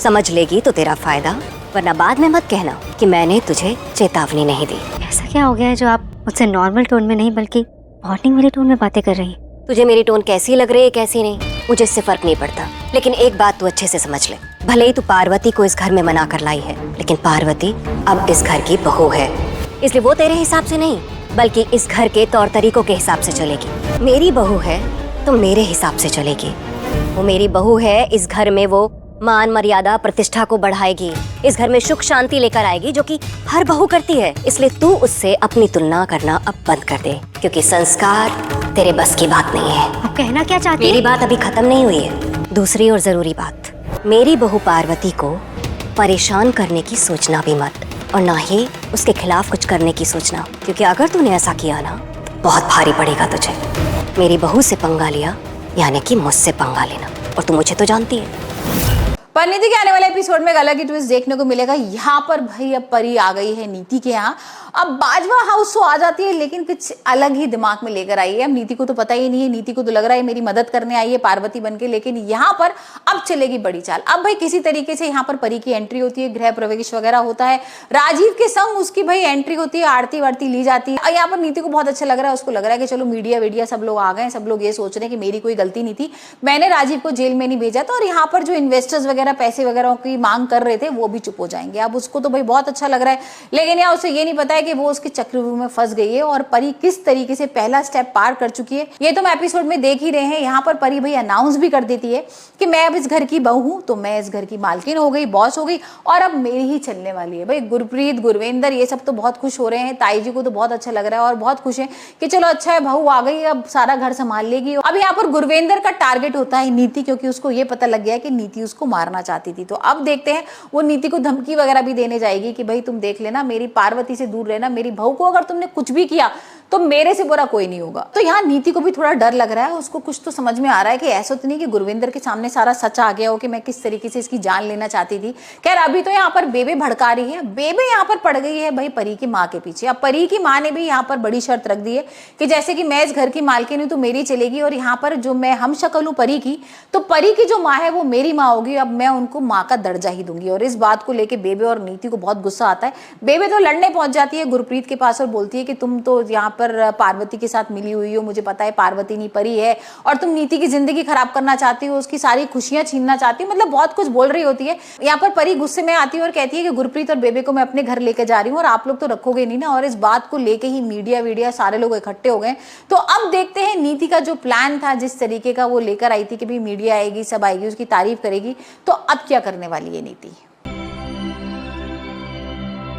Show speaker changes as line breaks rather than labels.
समझ लेगी तो तेरा फायदा, वरना बाद में मत कहना कि मैंने तुझे चेतावनी नहीं दी।
ऐसा क्या हो गया है जो आप मुझसे नॉर्मल टोन में नहीं बल्कि वार्निंग वाले टोन में बातें कर रही हैं?
तुझे मेरी टोन कैसी लग रही है कैसी नहीं, मुझे इससे फर्क नहीं पड़ता, लेकिन एक बात तू अच्छे से समझ ले। भले ही तू पार्वती को इस घर में मना कर लाई है, लेकिन पार्वती अब इस घर की बहू है, इसलिए वो तेरे हिसाब से नहीं बल्कि इस घर के तौर तरीकों के हिसाब से चलेगी। मेरी बहू है तो मेरे हिसाब से चलेगी। वो मेरी बहू है, इस घर में वो मान मर्यादा प्रतिष्ठा को बढ़ाएगी, इस घर में सुख शांति लेकर आएगी, जो कि हर बहू करती है। इसलिए तू उससे अपनी तुलना करना अब बंद कर दे, क्योंकि संस्कार तेरे बस की बात नहीं है।
आप कहना क्या चाहती हैं?
मेरी बात अभी खत्म नहीं हुई है। दूसरी और जरूरी बात, मेरी बहू पार्वती को परेशान करने की सोचना भी मत, और ना ही उसके खिलाफ कुछ करने की सोचना, क्योंकि अगर तूने ऐसा किया ना तो बहुत भारी पड़ेगा तुझे। मेरी बहू से पंगा लिया यानी कि मुझसे पंगा लेना, और तू मुझे तो जानती है।
परिणीति के आने वाले एपिसोड में एक अलग ही ट्विस्ट देखने को मिलेगा। यहाँ पर भाई अब परी आ गई है नीति के यहाँ। अब बाजवा हाउस तो आ जाती है, लेकिन कुछ अलग ही दिमाग में लेकर आई है। अब नीति को तो पता ही नहीं है, नीति को तो लग रहा है मेरी मदद करने आई है पार्वती बनके, लेकिन यहाँ पर अब चलेगी बड़ी चाल। अब भाई किसी तरीके से यहाँ पर परी की एंट्री होती है, गृह प्रवेश वगैरह होता है, राजीव के संग उसकी भाई एंट्री होती है, आरती वारती ली जाती है। और यहाँ पर नीति को बहुत अच्छा लग रहा है, उसको लग रहा है कि चलो मीडिया वीडिया सब लोग आ गए, सब लोग ये सोच रहे हैं कि मेरी कोई गलती नहीं थी, मैंने राजीव को जेल में नहीं भेजा था, और यहाँ पर जो इन्वेस्टर्स वगैरह पैसे वगैरह की मांग कर रहे थे वो भी चुप हो जाएंगे। अब उसको तो भाई बहुत अच्छा लग रहा है, लेकिन यहाँ उसे ये नहीं पता है कि वो उसके चक्रव्यूह में फंस गई है, और परी किस तरीके से पहला स्टेप पार कर चुकी है ये तो हम एपिसोड में देख ही रहे हैं। यहाँ पर परी भाई अनाउंस भी कर देती है कि मैं अब इस घर की बहू हूं, तो मैं इस घर की मालकिन हो गई, बॉस हो गई, और अब मेरी ही चलने वाली है। भाई गुरप्रीत, गुरविंदर ये सब तो बहुत खुश हो रहे हैं, ताई जी को तो बहुत अच्छा लग रहा है और बहुत खुश है कि चलो अच्छा है बहू आ गई, अब सारा घर संभाल लेगी। अब यहाँ पर गुरविंदर का टारगेट होता है नीति, क्योंकि उसको ये पता लग गया है कि नीति उसको मारना चाहती थी। तो अब देखते हैं वो नीति को धमकी वगैरह भी देने जाएगी कि भाई तुम देख लेना, मेरी पार्वती से दूर रहना, मेरी बहू को अगर तुमने कुछ भी किया तो मेरे से बुरा कोई नहीं होगा। तो यहाँ नीति को भी थोड़ा डर लग रहा है, उसको कुछ तो समझ में आ रहा है कि ऐसा तो नहीं कि गुरविंदर के सामने सारा सच आ गया हो कि मैं किस तरीके से इसकी जान लेना चाहती थी। खैर अभी तो यहाँ पर बेबे भड़का रही है, बेबे यहाँ पर पड़ गई है भाई परी की माँ के पीछे। अब परी की माँ ने भी यहाँ पर बड़ी शर्त रख दी है कि जैसे कि मैं इस घर की मालकिन हूँ तो मेरी चलेगी, और यहाँ पर जो मैं हम शक्ल हूँ परी की, तो परी की जो माँ है वो मेरी माँ होगी, अब मैं उनको माँ का दर्जा ही दूंगी। और इस बात को लेकर बेबे और नीति को बहुत गुस्सा आता है। बेबे तो लड़ने पहुंच जाती है गुरप्रीत के पास और बोलती है कि तुम तो यहाँ पर पार्वती के साथ मिली हुई हो, मुझे पता है पार्वती नहीं परी है, और तुम नीति की जिंदगी खराब करना चाहती हो, उसकी सारी खुशियां छीनना चाहती हो, मतलब बहुत कुछ बोल रही होती है। यहाँ पर परी गुस्से में आती है और कहती है कि गुरप्रीत और बेबे को मैं अपने घर लेकर जा रही हूँ और आप लोग तो रखोगे नहीं ना। और इस बात को लेके ही मीडिया वीडिया सारे लोग इकट्ठे हो गए। तो अब देखते हैं नीति का जो प्लान था, जिस तरीके का वो लेकर आई थी कि भाई मीडिया आएगी, सब आएगी, उसकी तारीफ करेगी, तो अब क्या करने वाली है नीति।